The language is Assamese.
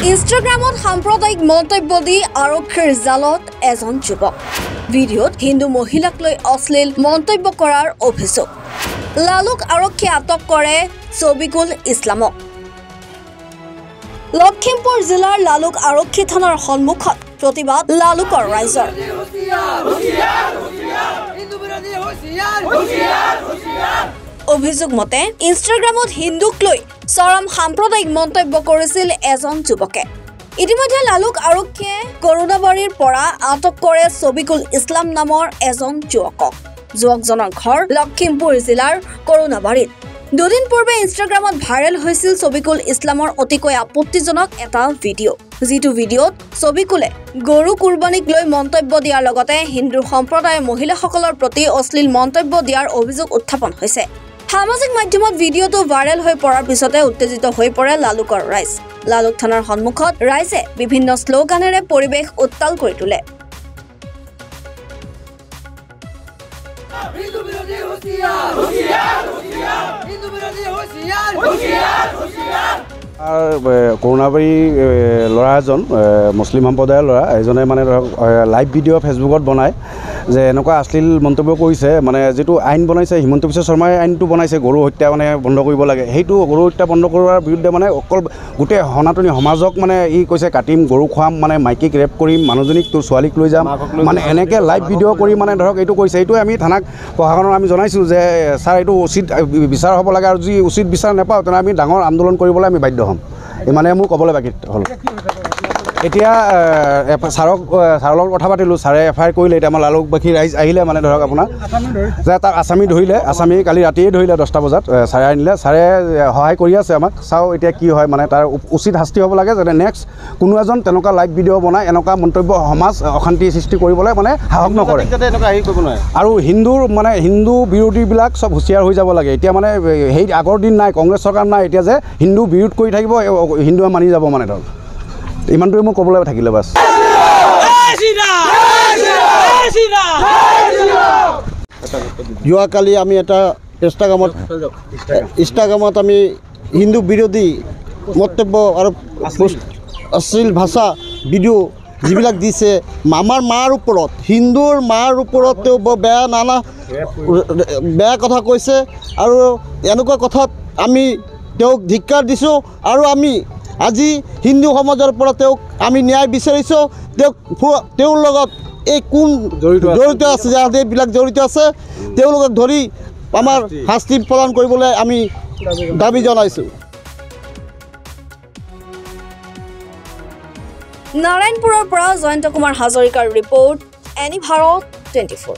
ইনষ্টাগ্ৰামত সাম্প্ৰদায়িক মন্তব্য দি আৰক্ষীৰ জালত এজন যুৱক ভিডিঅ'ত হিন্দু মহিলাক লৈ অশ্লীল মন্তব্য কৰাৰ অভিযোগ লালুক আৰক্ষীয়ে আটক কৰে ছবিকুল ইছলামক লখিমপুৰ জিলাৰ লালুক আৰক্ষী থানাৰ সন্মুখত প্ৰতিবাদ লালুকৰ ৰাইজৰ অভিযোগ মতে ইনষ্টাগ্ৰামত হিন্দুক লৈ চৰম সাম্প্ৰদায়িক মন্তব্য কৰিছিল এজন যুৱকে ইতিমধ্যে লালুক আৰক্ষীয়ে কৰোনাবাৰীৰ পৰা আটক কৰে ছবিকুল ইছলাম নামৰ এজন যুৱকজনৰ ঘৰ লখিমপুৰ জিলাৰ কৰোনাবাৰীত দুদিন পূৰ্বে ইনষ্টাগ্ৰামত ভাইৰেল হৈছিল ছবিকুল ইছলামৰ অতিকৈ আপত্তিজনক এটা ভিডিঅ' যিটো ভিডিঅ'ত ছবিকুলে গৰু কুৰবানীক লৈ মন্তব্য দিয়াৰ লগতে হিন্দু সম্প্ৰদায়ৰ মহিলাসকলৰ প্ৰতি অশ্লীল মন্তব্য দিয়াৰ অভিযোগ উত্থাপন হৈছে সামাজিক মাধ্যমত ভিডিঅ'টো ভাইৰেল হৈ পৰাৰ পিছতে উত্তেজিত হৈ পৰে লালুকৰ ৰাইজ লালুক থানাৰ সন্মুখত ৰাইজে বিভিন্ন শ্লোগানেৰে পৰিৱেশ উত্তাল কৰি তোলে কৰোনাবাৰী ল'ৰা এজন মুছলিম সম্প্ৰদায়ৰ ল'ৰা এজনে মানে ধৰক লাইভ ভিডিঅ' ফেচবুকত বনায় যে এনেকুৱা অশ্লীল মন্তব্য কৰিছে মানে যিটো আইন বনাইছে হিমন্ত বিশ্ব শৰ্মাই আইনটো বনাইছে গৰু হত্যা মানে বন্ধ কৰিব লাগে সেইটো গৰু হত্যা বন্ধ কৰাৰ বিৰুদ্ধে মানে অকল গোটেই সনাতনী সমাজক মানে কৈছে কাটিম গৰু খুৱাম মানে মাইকীক ৰেপ কৰিম মানুহজনীক তোৰ ছোৱালীক লৈ যাম মানে এনেকৈ লাইভ ভিডিঅ' কৰি মানে ধৰক এইটো কৰিছে এইটোৱে আমি থানাক প্ৰশাসনক আমি জনাইছোঁ যে ছাৰ এইটো উচিত বিচাৰ হ'ব লাগে আৰু যদি উচিত বিচাৰ নাপাওঁ তেনে আমি ডাঙৰ আন্দোলন কৰিবলৈ আমি বাধ্য হ'ম ইমানে মোৰ ক'বলৈ বাকী হ'ল এতিয়া ছাৰৰ লগত কথা পাতিলোঁ ছাৰে এফআইআৰ কৰিলে এতিয়া আমাৰ লালুকবাসী ৰাইজ আহিলে মানে ধৰক আপোনাৰ যে তাক আছামী ধৰিলে আছামী কালি ৰাতিয়ে ধৰিলে 10টা বজাত ছাৰে আনিলে ছাৰে সহায় কৰি আছে আমাক চাওঁ এতিয়া কি হয় মানে তাৰ উচিত শাস্তি হ'ব লাগে যাতে নেক্সট কোনো এজন তেনেকুৱা লাইভ ভিডিঅ' বনাই এনেকুৱা মন্তব্য সমাজ অশান্তি সৃষ্টি কৰিবলৈ মানে সাহস নকৰে আৰু হিন্দু বিৰোধীবিলাক চব হুঁচিয়াৰ হৈ যাব লাগে এতিয়া মানে সেই আগৰ দিন নাই কংগ্ৰেছ চৰকাৰ নাই এতিয়া যে হিন্দু বিৰোধ কৰি থাকিব হিন্দুৱে মানি যাব মানে ধৰক ইমানটোৱে মোক ক'বলৈ থাকিলে বাছ যোৱাকালি আমি এটা ইনষ্টাগ্ৰামত আমি হিন্দু বিৰোধী মন্তব্য আৰু অশ্লীল ভাষা ভিডিঅ' যিবিলাক দিছে আমাৰ মাৰ ওপৰত হিন্দুৰ মাৰ ওপৰত তেওঁ বৰ বেয়া কথা কৈছে আৰু এনেকুৱা কথাত আমি তেওঁক ধিক্কাৰ দিছোঁ আৰু আমি আজি হিন্দু সমাজৰ পৰা তেওঁক আমি ন্যায় বিচাৰিছোঁ তেওঁৰ লগত এই কোন জড়িত আছে যাবিলাক জড়িত আছে তেওঁলোকক ধৰি আমাৰ শাস্তি প্ৰদান কৰিবলৈ আমি দাবী জনাইছোঁ নাৰায়ণপুৰৰ পৰা জয়ন্ত কুমাৰ হাজৰিকাৰ ৰিপৰ্ট এনি ভাৰত 24